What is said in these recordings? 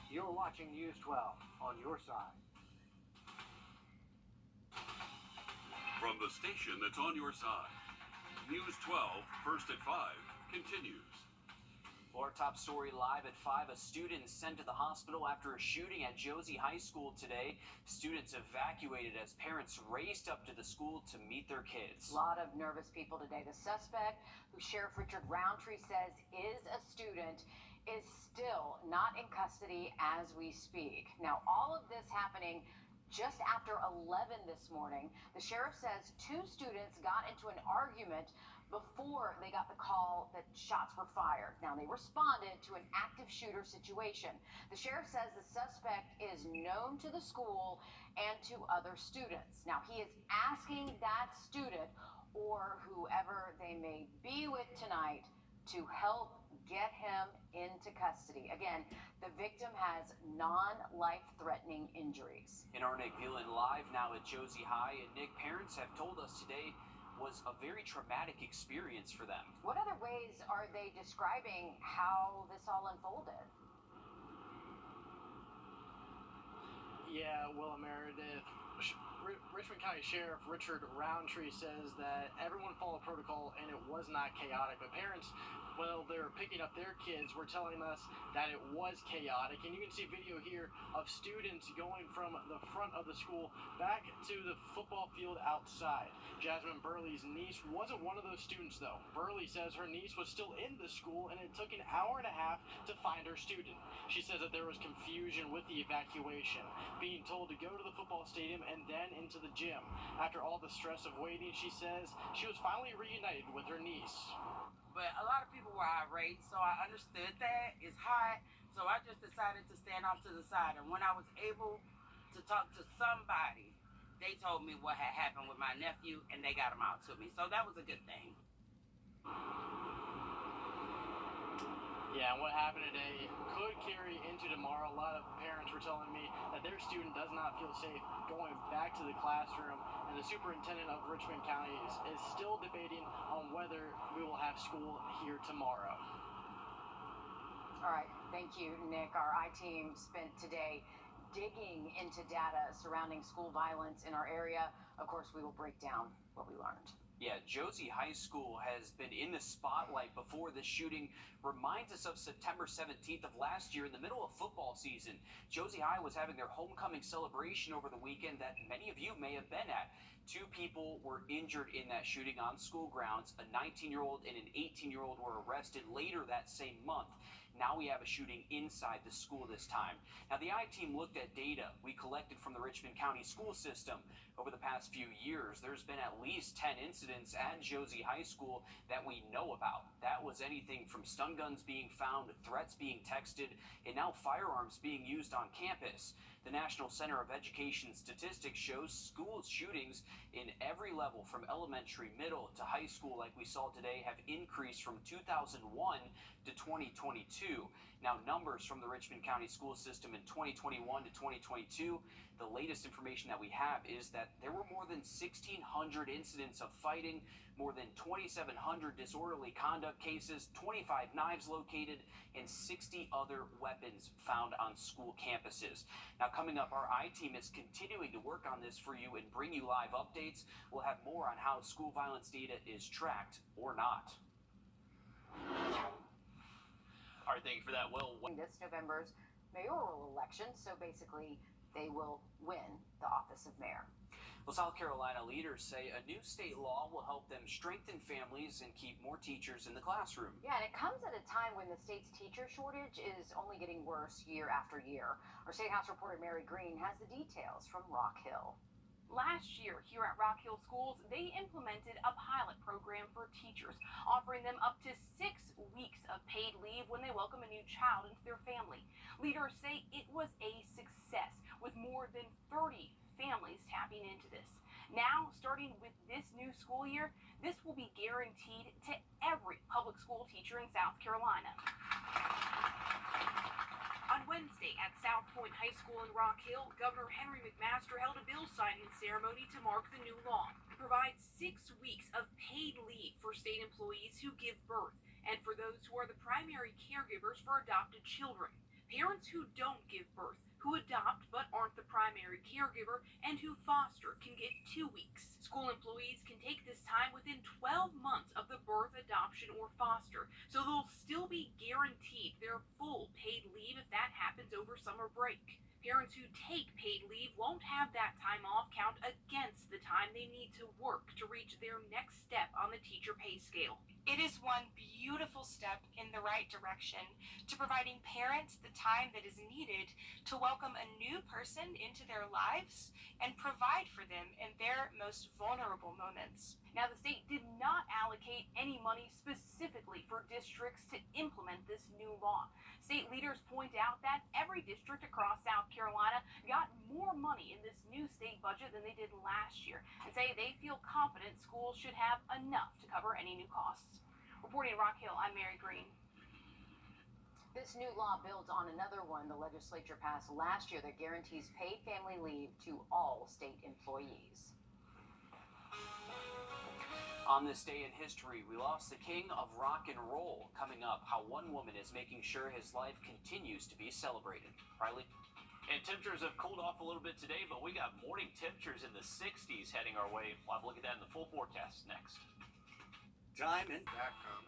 You're watching News 12 on your side. From the station that's on your side, News 12, first at 5, continues. Our top story live at 5. A student sent to the hospital after a shooting at Josie High School today. Students evacuated as parents raced up to the school to meet their kids. A lot of nervous people today. The suspect, who Sheriff Richard Roundtree says is a student, is still not in custody as we speak. Now, all of this happening just after 11 this morning. The sheriff says 2 students got into an argument before they got the call that shots were fired. Now, they responded to an active shooter situation. The sheriff says the suspect is known to the school and to other students. Now, he is asking that student or whoever they may be with tonight to help get him into custody. Again, the victim has non-life-threatening injuries. And our Nick Gillen live now at Josie High. And Nick, parents have told us today was a very traumatic experience for them. What other ways are they describing how this all unfolded? Yeah, well, Meredith, Richmond County Sheriff Richard Roundtree says that everyone followed protocol and it was not chaotic. But parents, well, they're picking up their kids, were telling us that it was chaotic. And you can see video here of students going from the front of the school back to the football field outside. Jasmine Burley's niece wasn't one of those students, though. Burley says her niece was still in the school and it took an hour and a half to find her student. She says that there was confusion with the evacuation, being told to go to the football stadium and then into the gym. After all the stress of waiting, she says she was finally reunited with her niece. But a lot of people were irate, so I understood that. It's hot, so I just decided to stand off to the side. And when I was able to talk to somebody, they told me what had happened with my nephew, and they got him out to me. So that was a good thing. Yeah, and what happened today could carry into tomorrow. A lot of parents were telling me that their student does not feel safe going back to the classroom, and the superintendent of Richmond County is still debating on whether we will have school here tomorrow. All right, thank you, Nick. Our I-team spent today digging into data surrounding school violence in our area. Of course, we will break down what we learned. Yeah, Josie High School has been in the spotlight before this shooting. Reminds us of September 17th of last year in the middle of football season. Josie High was having their homecoming celebration over the weekend that many of you may have been at. 2 people were injured in that shooting on school grounds. A 19-year-old and an 18-year-old were arrested later that same month. Now we have a shooting inside the school this time. Now, the I-team looked at data we collected from the Richmond County school system. Over the past few years, there's been at least 10 incidents at Josie High School that we know about. That was anything from stun guns being found, threats being texted, and now firearms being used on campus. The National Center of Education Statistics shows school shootings in every level from elementary, middle to high school like we saw today have increased from 2001 to 2022. Now, numbers from the Richmond County school system in 2021 to 2022, the latest information that we have is that there were more than 1,600 incidents of fighting, more than 2,700 disorderly conduct cases, 25 knives located, and 60 other weapons found on school campuses. Now, coming up, our I-team is continuing to work on this for you and bring you live updates. We'll have more on how school violence data is tracked or not. All right, thank you for that. Well, This November's mayoral election, so basically they will win the office of mayor. Well, South Carolina leaders say a new state law will help them strengthen families and keep more teachers in the classroom. Yeah, and it comes at a time when the state's teacher shortage is only getting worse year after year. Our State House reporter Mary Green has the details from Rock Hill. Last year, here at Rock Hill Schools, they implemented a pilot program for teachers, offering them up to 6 weeks of paid leave when they welcome a new child into their family. Leaders say it was a success, with more than 30 families tapping into this. Now, starting with this new school year, this will be guaranteed to every public school teacher in South Carolina. On Wednesday at South Point High School in Rock Hill, Governor Henry McMaster held a bill signing ceremony to mark the new law. It provides 6 weeks of paid leave for state employees who give birth and for those who are the primary caregivers for adopted children. Parents who don't give birth, who adopt but aren't the primary caregiver, and who foster can get 2 weeks. School employees can take this time within 12 months of the birth, adoption, or foster, so they'll still be guaranteed their full paid leave if that happens over summer break. Parents who take paid leave won't have that time off count against the time they need to work to reach their next step on the teacher pay scale. It is one beautiful step in the right direction to providing parents the time that is needed to welcome a new person into their lives and provide for them in their most vulnerable moments. Now, the state did not allocate any money specifically for districts to implement this new law. State leaders point out that every district across South Carolina got more money in this new state budget than they did last year, and say they feel confident schools should have enough to cover any new costs. Reporting in Rock Hill, I'm Mary Green. This new law builds on another one the legislature passed last year that guarantees paid family leave to all state employees. On this day in history, we lost the king of rock and roll. Coming up, how one woman is making sure his life continues to be celebrated. Riley? And temperatures have cooled off a little bit today, but we got morning temperatures in the 60s heading our way. We'll have a look at that in the full forecast next. Time and back up.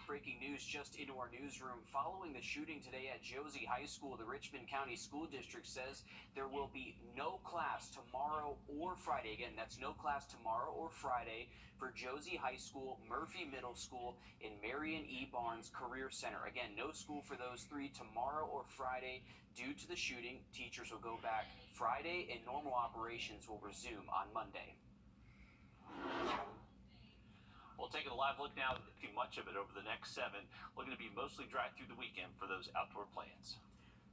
Breaking news just into our newsroom. Following the shooting today at Josie High School, the Richmond County School District says there will be no class tomorrow or Friday. Again, that's no class tomorrow or Friday for Josie High School, Murphy Middle School, and Marion E. Barnes Career Center. Again, no school for those three tomorrow or Friday due to the shooting. Teachers will go back Friday, and normal operations will resume on Monday. We'll take a live look now at much of it over the next 7. Looking to be mostly dry through the weekend for those outdoor plans.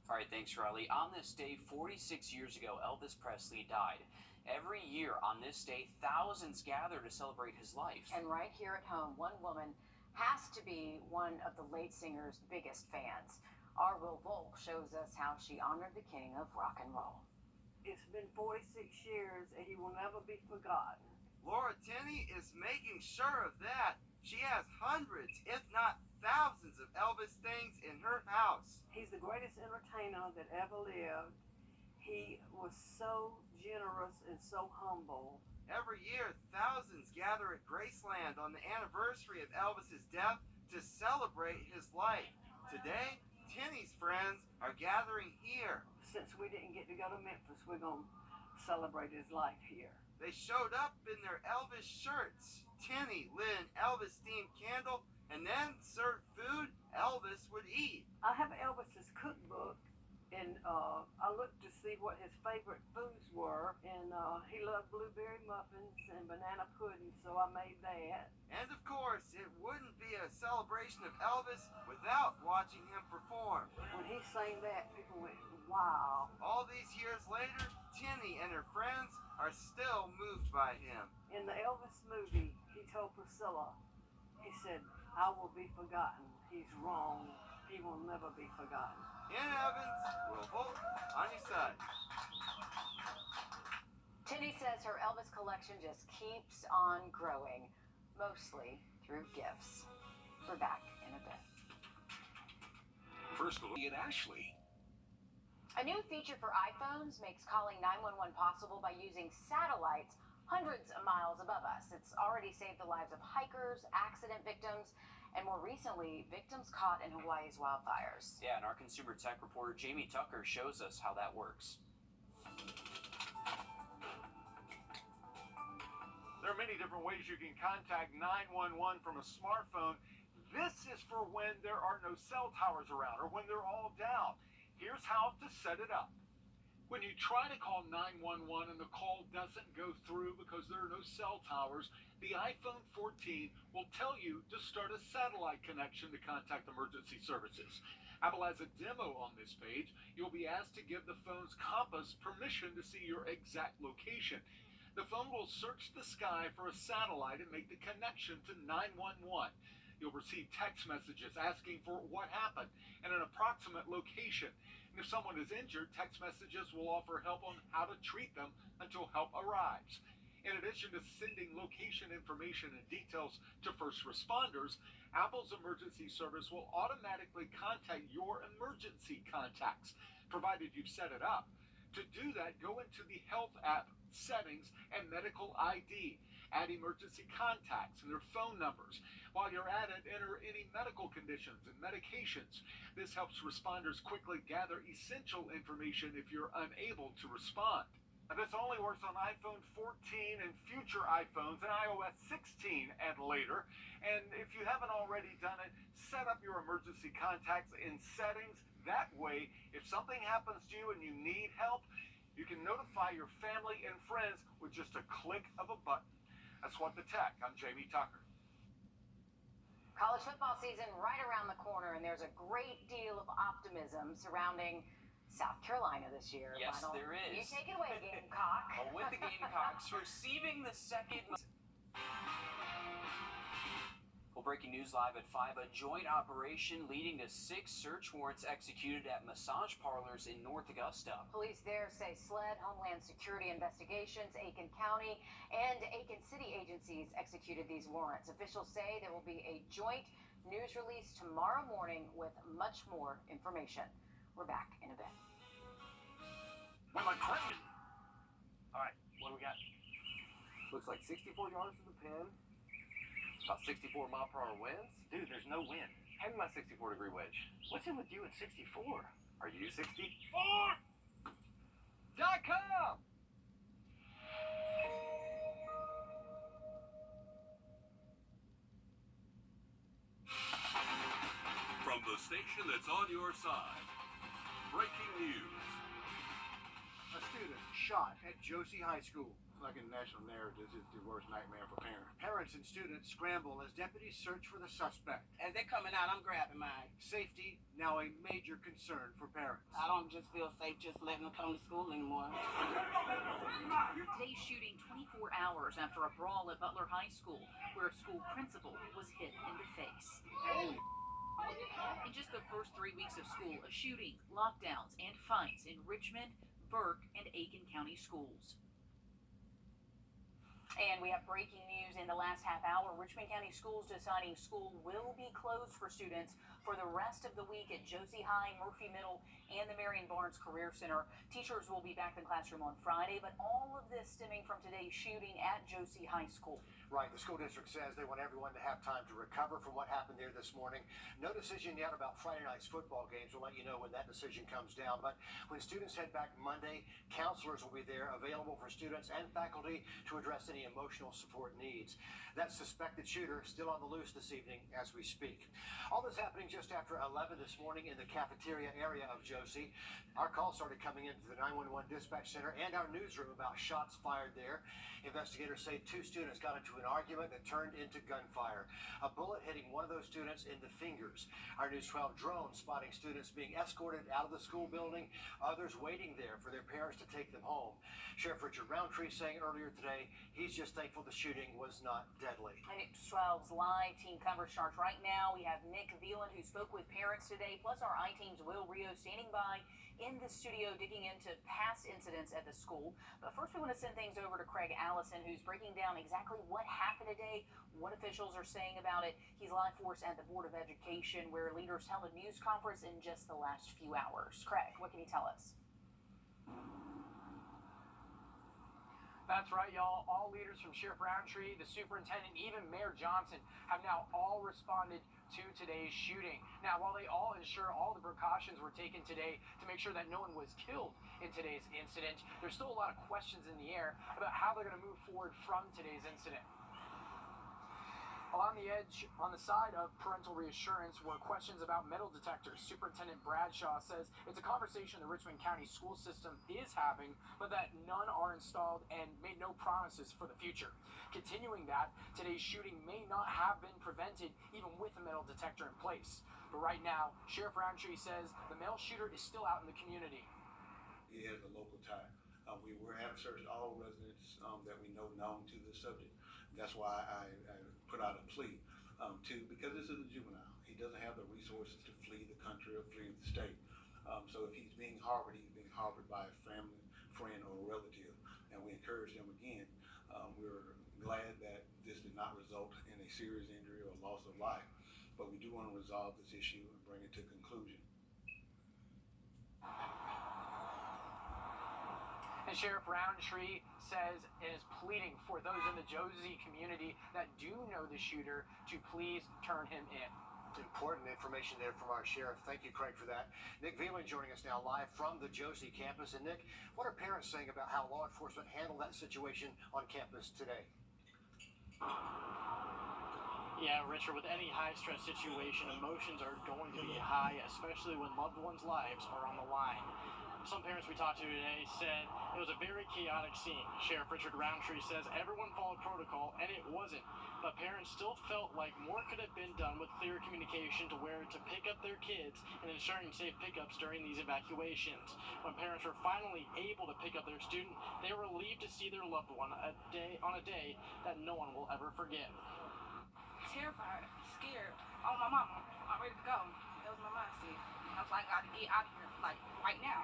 All right, thanks, Riley. On this day, 46 years ago, Elvis Presley died. Every year on this day, thousands gather to celebrate his life. And right here at home, one woman has to be one of the late singer's biggest fans. Our Will Volk shows us how she honored the king of rock and roll. It's been 46 years and he will never be forgotten. Laura Tenney is making sure of that. She has hundreds, if not thousands, of Elvis things in her house. He's the greatest entertainer that ever lived. He was so generous and so humble. Every year, thousands gather at Graceland on the anniversary of Elvis's death to celebrate his life. Today, Tenney's friends are gathering here. Since we didn't get to go to Memphis, we're going to celebrate his life here. They showed up in their Elvis shirts. Tenney lit an Elvis-themed candle and then served food Elvis would eat. I have Elvis's cookbook, and I looked to see what his favorite foods were, and he loved blueberry muffins and banana pudding, so I made that. And of course, it wouldn't be a celebration of Elvis without watching him perform. When he sang that, people went, wow. All these years later, Tenney and her friends are still moved by him. In the Elvis movie, he told Priscilla, he said, I will be forgotten. He's wrong. He will never be forgotten. In Evans, Will Volk on your side. Tenney says her Elvis collection just keeps on growing, mostly through gifts. We're back in a bit. First, we'll look at Ashley. A new feature for iPhones makes calling 911 possible by using satellites hundreds of miles above us. It's already saved the lives of hikers, accident victims, and more recently, victims caught in Hawaii's wildfires. Yeah, and our consumer tech reporter Jamie Tucker shows us how that works. There are many different ways you can contact 911 from a smartphone. This is for when there are no cell towers around or when they're all down. Here's how to set it up. When you try to call 911 and the call doesn't go through because there are no cell towers, the iPhone 14 will tell you to start a satellite connection to contact emergency services. Apple has a demo on this page. You'll be asked to give the phone's compass permission to see your exact location. The phone will search the sky for a satellite and make the connection to 911. You'll receive text messages asking for what happened and an approximate location. And if someone is injured, text messages will offer help on how to treat them until help arrives. In addition to sending location information and details to first responders, Apple's emergency service will automatically contact your emergency contacts, provided you've set it up. To do that, go into the Health app settings and medical ID. Add emergency contacts and their phone numbers. While you're at it, enter any medical conditions and medications. This helps responders quickly gather essential information if you're unable to respond. And this only works on iPhone 14 and future iPhones and iOS 16 and later. And if you haven't already done it, set up your emergency contacts in settings. That way, if something happens to you and you need help, you can notify your family and friends with just a click of a button. That's What the Tech. I'm Jamie Tucker. College football season right around the corner, and there's a great deal of optimism surrounding South Carolina this year. Yes, Lionel, there is. you take it away, Gamecock. With the Gamecocks receiving the second. Well, breaking news live at 5. A joint operation leading to 6 search warrants executed at massage parlors in North Augusta. Police there say SLED, Homeland Security Investigations, Aiken County, and Aiken City agencies executed these warrants. Officials say there will be a joint news release tomorrow morning with much more information. We're back in a bit. With a crazy. All right, what do we got? Looks like 64 yards to the pin. About 64 mile per hour winds. Dude, there's no wind. Hand me my 64-degree wedge. What's in with you at 64? Are you 64? .com! From the station that's on your side, breaking news. A student shot at Josie High School. Like in national narratives, it's the worst nightmare for parents. Parents and students scramble as deputies search for the suspect. As they're coming out, I'm grabbing mine. Safety now a major concern for parents. I don't just feel safe just letting them come to school anymore. Today's shooting 24 hours after a brawl at Butler High School, where a school principal was hit in the face. In just the first 3 weeks of school, a shooting, lockdowns, and fights in Richmond, Burke, and Aiken County schools. And we have breaking news in the last half hour. Richmond County Schools deciding school will be closed for students for the rest of the week at Josie High, Murphy Middle, and the Marion Barnes Career Center. Teachers will be back in the classroom on Friday, but all of this stemming from today's shooting at Josie High School. Right, the school district says they want everyone to have time to recover from what happened there this morning. No decision yet about Friday night's football games. We'll let you know when that decision comes down. But when students head back Monday, counselors will be there available for students and faculty to address any emotional support needs. That suspected shooter still on the loose this evening as we speak. All this happening just after 11 this morning in the cafeteria area of Josie. Our call started coming into the 911 dispatch center and our newsroom about shots fired there. Investigators say 2 students got into an argument that turned into gunfire. A bullet hitting one of those students in the fingers. Our News 12 drone spotting students being escorted out of the school building, others waiting there for their parents to take them home. Sheriff Richard Roundtree saying earlier today he's just thankful the shooting was not deadly. And News 12's live team coverage starts right now. We have Nick Veland, who spoke with parents today, plus our I-Team's Will Rio standing by in the studio digging into past incidents at the school. But first we want to send things over to Craig Allison, who's breaking down exactly what happened today, what officials are saying about it. He's live for us at the Board of Education, where leaders held a news conference in just the last few hours. Craig, what can you tell us? That's right, y'all. All leaders from Sheriff Roundtree, the superintendent, even Mayor Johnson have now all responded to today's shooting. Now, while they all ensure all the precautions were taken today to make sure that no one was killed in today's incident, there's still a lot of questions in the air about how they're going to move forward from today's incident. On the edge, on the side of parental reassurance, were questions about metal detectors. Superintendent Bradshaw says it's a conversation the Richmond County school system is having, but that none are installed and made no promises for the future. Continuing that, today's shooting may not have been prevented even with a metal detector in place. But right now, Sheriff Roundtree says the male shooter is still out in the community. He has a local tie. We have searched all residents that we know known to the subject. That's why I put out a plea because this is a juvenile. He doesn't have the resources to flee the country or flee the state. So if he's being harbored by a family, friend, or relative, and we encourage him again. we're glad that this did not result in a serious injury or loss of life, but we do want to resolve this issue and bring it to conclusion. And Sheriff Roundtree says is pleading for those in the Josie community that do know the shooter to please turn him in. Important information there from our sheriff. Thank you, Craig, for that. Nick Veland joining us now live from the Josie campus. And Nick, what are parents saying about how law enforcement handled that situation on campus today? Yeah, Richard, with any high-stress situation, emotions are going to be high, especially when loved ones' lives are on the line. Some parents we talked to today said it was a very chaotic scene. Sheriff Richard Roundtree says everyone followed protocol, and it wasn't. But parents still felt like more could have been done with clear communication to where to pick up their kids and ensuring safe pickups during these evacuations. When parents were finally able to pick up their student, they were relieved to see their loved one on a day that no one will ever forget. Terrified, scared. Oh, my mama, I'm ready to go. That was my mindset. I was like, I gotta get out of here, like, right now.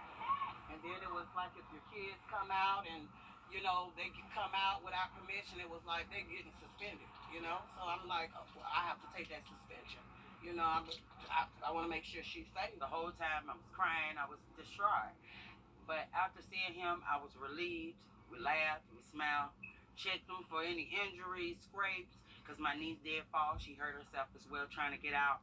And then it was like if your kids come out and, you know, they can come out without permission, it was like they're getting suspended, you know? So I'm like, oh, well, I have to take that suspension. You know, I want to make sure she's safe. The whole time I was crying, I was distraught. But after seeing him, I was relieved. We laughed, we smiled, checked him for any injuries, scrapes, because my niece did fall. She hurt herself as well trying to get out.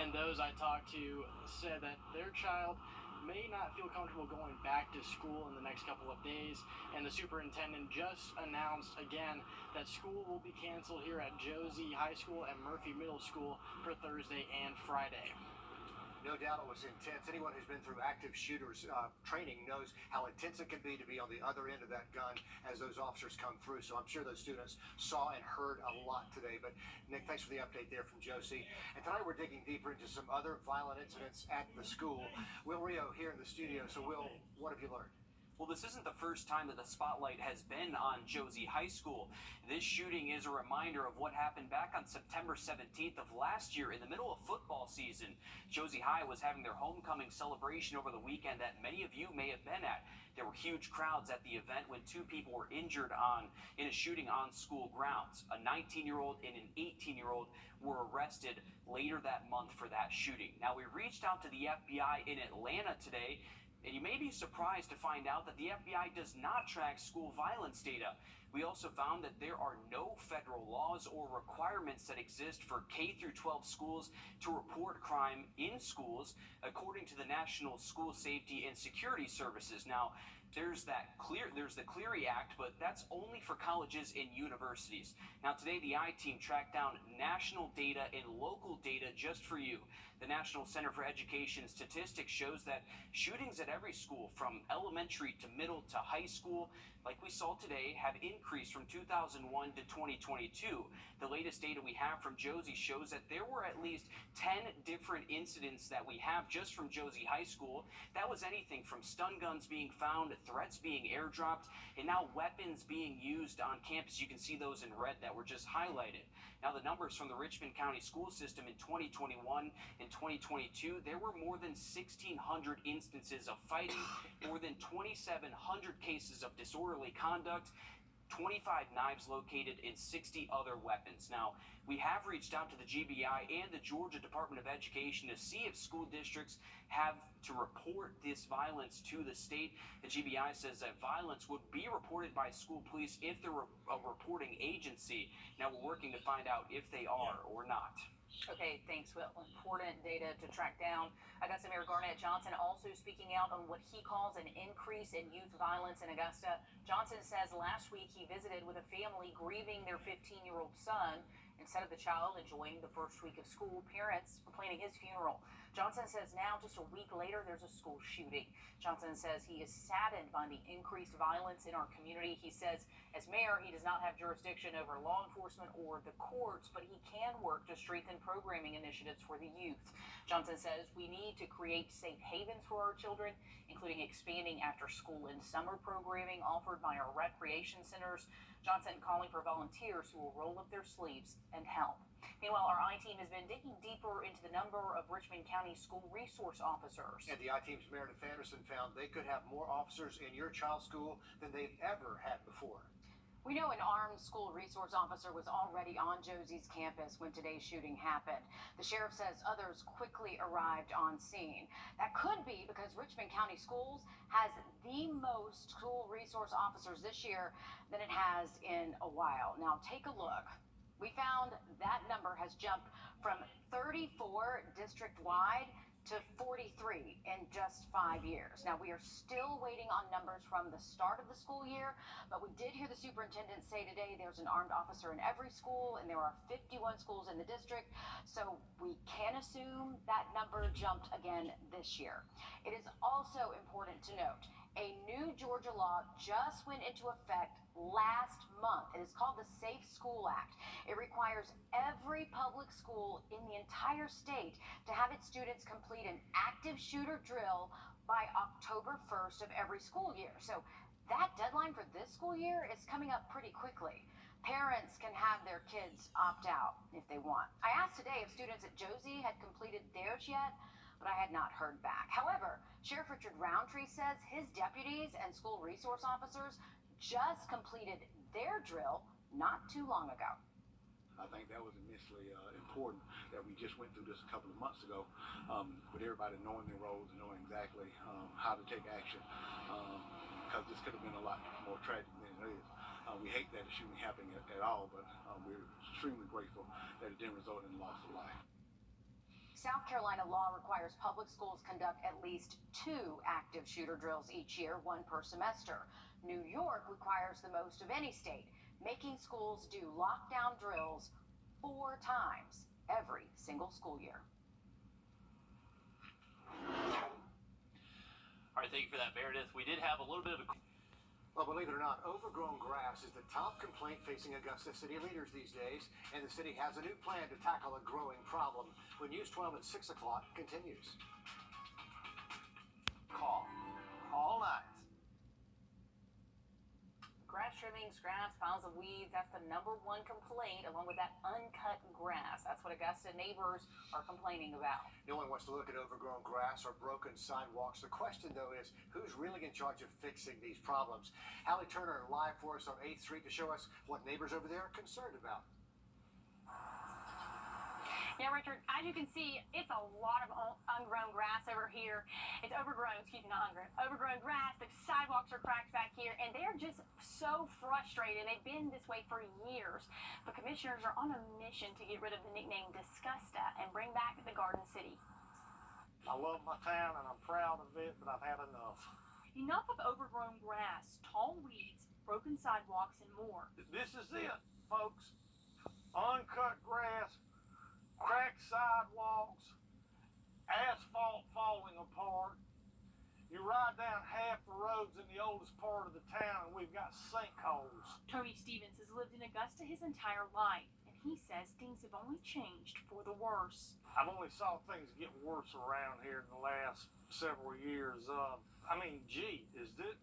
And those I talked to said that their child may not feel comfortable going back to school in the next couple of days. And the superintendent just announced again that school will be canceled here at Josie High School and Murphy Middle School for Thursday and Friday. No doubt it was intense. Anyone who's been through active shooters training knows how intense it can be to be on the other end of that gun as those officers come through. So I'm sure those students saw and heard a lot today. But Nick, thanks for the update there from Josie. And tonight we're digging deeper into some other violent incidents at the school. Will Rio here in the studio. So Will, what have you learned? Well, this isn't the first time that the spotlight has been on Josie High School. This shooting is a reminder of what happened back on September 17th of last year in the middle of football season. Josie High was having their homecoming celebration over the weekend that many of you may have been at. There were huge crowds at the event when two people were injured in a shooting on school grounds. A 19-year-old and an 18-year-old were arrested later that month for that shooting. Now, we reached out to the FBI in Atlanta today, and you may be surprised to find out that the FBI does not track school violence data. We also found that there are no federal laws or requirements that exist for K through 12 schools to report crime in schools, according to the National School Safety and Security Services. Now, there's the Clery Act, but that's only for colleges and universities. Now, today the I-Team tracked down national data and local data just for you. The National Center for Education Statistics shows that shootings at every school, from elementary to middle to high school, like we saw today, have increased from 2001 to 2022. The latest data we have from Josie shows that there were at least 10 different incidents that we have just from Josie High School. That was anything from stun guns being found, threats being airdropped, and now weapons being used on campus. You can see those in red that were just highlighted. Now, the numbers from the Richmond County school system in 2021 and 2022, there were more than 1,600 instances of fighting, more than 2,700 cases of disorderly conduct, 25 knives located, and 60 other weapons. Now, we have reached out to the GBI and the Georgia Department of Education to see if school districts have to report this violence to the state. The GBI says that violence would be reported by school police if they're a reporting agency. Now, we're working to find out if they are or not. Okay, thanks, Will. Important data to track down. I got some Mayor Garnett Johnson also speaking out on what he calls an increase in youth violence in Augusta. Johnson says last week he visited with a family grieving their 15-year-old son. Instead of the child enjoying the first week of school, parents were planning his funeral. Johnson says now, just a week later, there's a school shooting. Johnson says he is saddened by the increased violence in our community. He says, as mayor, he does not have jurisdiction over law enforcement or the courts, but he can work to strengthen programming initiatives for the youth. Johnson says we need to create safe havens for our children, including expanding after-school and summer programming offered by our recreation centers. Johnson calling for volunteers who will roll up their sleeves and help. Meanwhile, our I-team has been digging deeper into the number of Richmond County school resource officers. And the I-team's Meredith Anderson found they could have more officers in your child's school than they've ever had before. We know an armed school resource officer was already on Josie's campus when today's shooting happened. The sheriff says others quickly arrived on scene. That could be because Richmond County Schools has the most school resource officers this year than it has in a while. Now take a look. We found that number has jumped from 34 district-wide to 43 in just 5 years. Now, we are still waiting on numbers from the start of the school year, but we did hear the superintendent say today there's an armed officer in every school, and there are 51 schools in the district, so we can assume that number jumped again this year. It is also important to note, a new Georgia law just went into effect last month. It is called the Safe School Act. It requires every public school in the entire state to have its students complete an active shooter drill by October 1st of every school year. So that deadline for this school year is coming up pretty quickly. Parents can have their kids opt out if they want. I asked today if students at Josie had completed theirs yet, but I had not heard back. However, Sheriff Richard Roundtree says his deputies and school resource officers just completed their drill not too long ago. I think that was immensely important that we just went through this a couple of months ago with everybody knowing their roles and knowing exactly how to take action because this could have been a lot more tragic than it is. We hate that the shooting happened at all, but we're extremely grateful that it didn't result in the loss of life. South Carolina law requires public schools conduct at least 2 active shooter drills each year, 1 per semester. New York requires the most of any state, making schools do lockdown drills 4 times every single school year. All right, thank you for that, Meredith. We did have a little bit of a... Well, believe it or not, overgrown grass is the top complaint facing Augusta city leaders these days, and the city has a new plan to tackle a growing problem. When News 12 at 6 o'clock continues. Call all night. Grass trimmings, grass, piles of weeds, that's the #1 complaint, along with that uncut grass. That's what Augusta neighbors are complaining about. No one wants to look at overgrown grass or broken sidewalks. The question, though, is who's really in charge of fixing these problems? Hallie Turner live for us on 8th Street to show us what neighbors over there are concerned about. Yeah, Richard, as you can see, it's a lot of ungrown grass over here. It's overgrown, excuse me, not ungrown. Overgrown grass, the sidewalks are cracked back here, and they're just so frustrated. They've been this way for years. But commissioners are on a mission to get rid of the nickname Disgusta and bring back the Garden City. I love my town and I'm proud of it, but I've had enough. Enough of overgrown grass, tall weeds, broken sidewalks, and more. This is it, folks. Uncut grass, cracked sidewalks, asphalt falling apart. You ride down half the roads in the oldest part of the town and we've got sinkholes. Tony Stevens has lived in Augusta his entire life, and he says things have only changed for the worse. I've only saw things get worse around here in the last several years.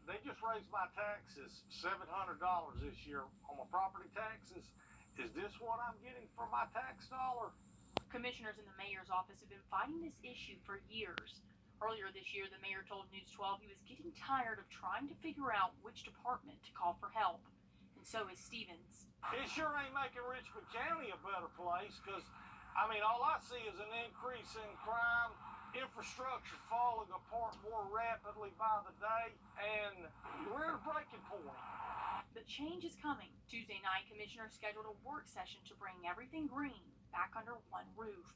They just raised my taxes $700 this year on my property taxes. Is this what I'm getting for my tax dollar? Commissioners in the mayor's office have been fighting this issue for years. Earlier this year, the mayor told News 12 he was getting tired of trying to figure out which department to call for help. And so is Stevens. It sure ain't making Richmond County a better place, because, all I see is an increase in crime, infrastructure falling apart more rapidly by the day, and we're at a breaking point. But change is coming. Tuesday night, commissioners scheduled a work session to bring everything green back under one roof.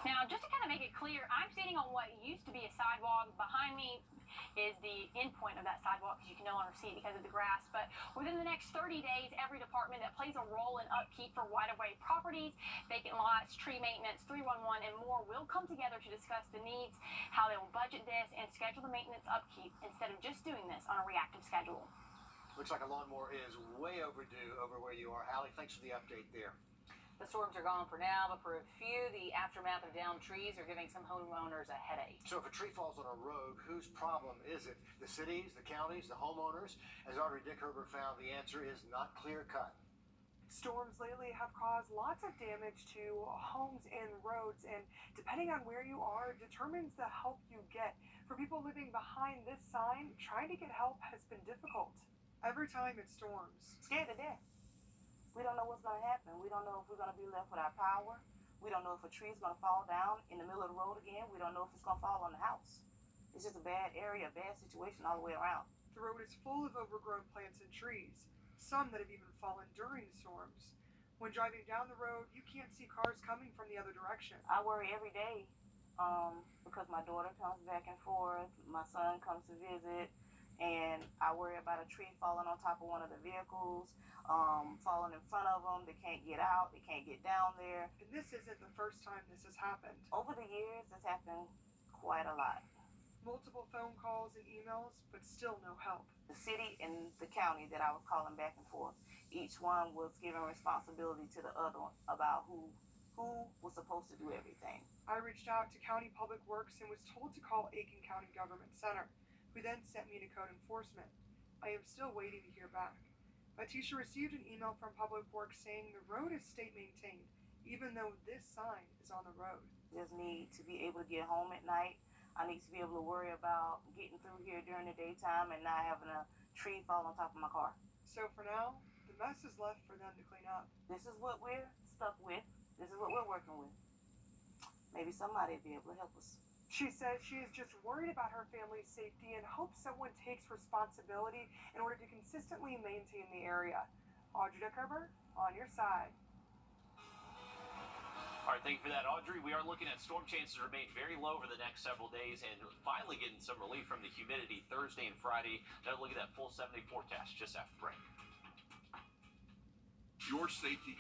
Now, just to kind of make it clear, I'm sitting on what used to be a sidewalk. Behind me is the end point of that sidewalk, because you can no longer see it because of the grass. But within the next 30 days, every department that plays a role in upkeep for right-of-way properties, vacant lots, tree maintenance, 311, and more will come together to discuss the needs, how they will budget this, and schedule the maintenance upkeep instead of just doing this on a reactive schedule. Looks like a lawnmower is way overdue over where you are. Hallie, thanks for the update there. The storms are gone for now, but for a few, the aftermath of downed trees are giving some homeowners a headache. So if a tree falls on a road, whose problem is it? The cities, the counties, the homeowners? As Audrey Dickherber found, the answer is not clear-cut. Storms lately have caused lots of damage to homes and roads, and depending on where you are determines the help you get. For people living behind this sign, trying to get help has been difficult. Every time it storms, Scared to death. We don't know what's going to happen. We don't know if we're going to be left without power. We don't know if a tree's going to fall down in the middle of the road again. We don't know if it's going to fall on the house. It's just a bad area, a bad situation all the way around. the road is full of overgrown plants and trees, some that have even fallen during storms. When driving down the road, you can't see cars coming from the other direction. I worry every day because my daughter comes back and forth, my son comes to visit, and I worry about a tree falling on top of one of the vehicles, falling in front of them. They can't get out, they can't get down there. And this isn't the first time this has happened. Over the years, it's happened quite a lot. Multiple phone calls and emails, but still no help. The city and the county that I was calling back and forth, each one was giving responsibility to the other one about who was supposed to do everything. I reached out to County Public Works and was told to call Aiken County Government Center, who then sent me to Code Enforcement. I am still waiting to hear back. My teacher received an email from Public Works saying the road is state maintained, even though this sign is on the road. Just need to be able to get home at night. I need to be able to worry about getting through here during the daytime and not having a tree fall on top of my car. So for now, the mess is left for them to clean up. This is what we're stuck with. This is what we're working with. Maybe somebody will be able to help us. She says she is just worried about her family's safety and hopes someone takes responsibility in order to consistently maintain the area. Wrdw, on your side. All right, thank you for that, Audrey. We are looking at storm chances remain very low over the next several days and finally getting some relief from the humidity Thursday and Friday. Now look at that full 70 forecast just after break. Your safety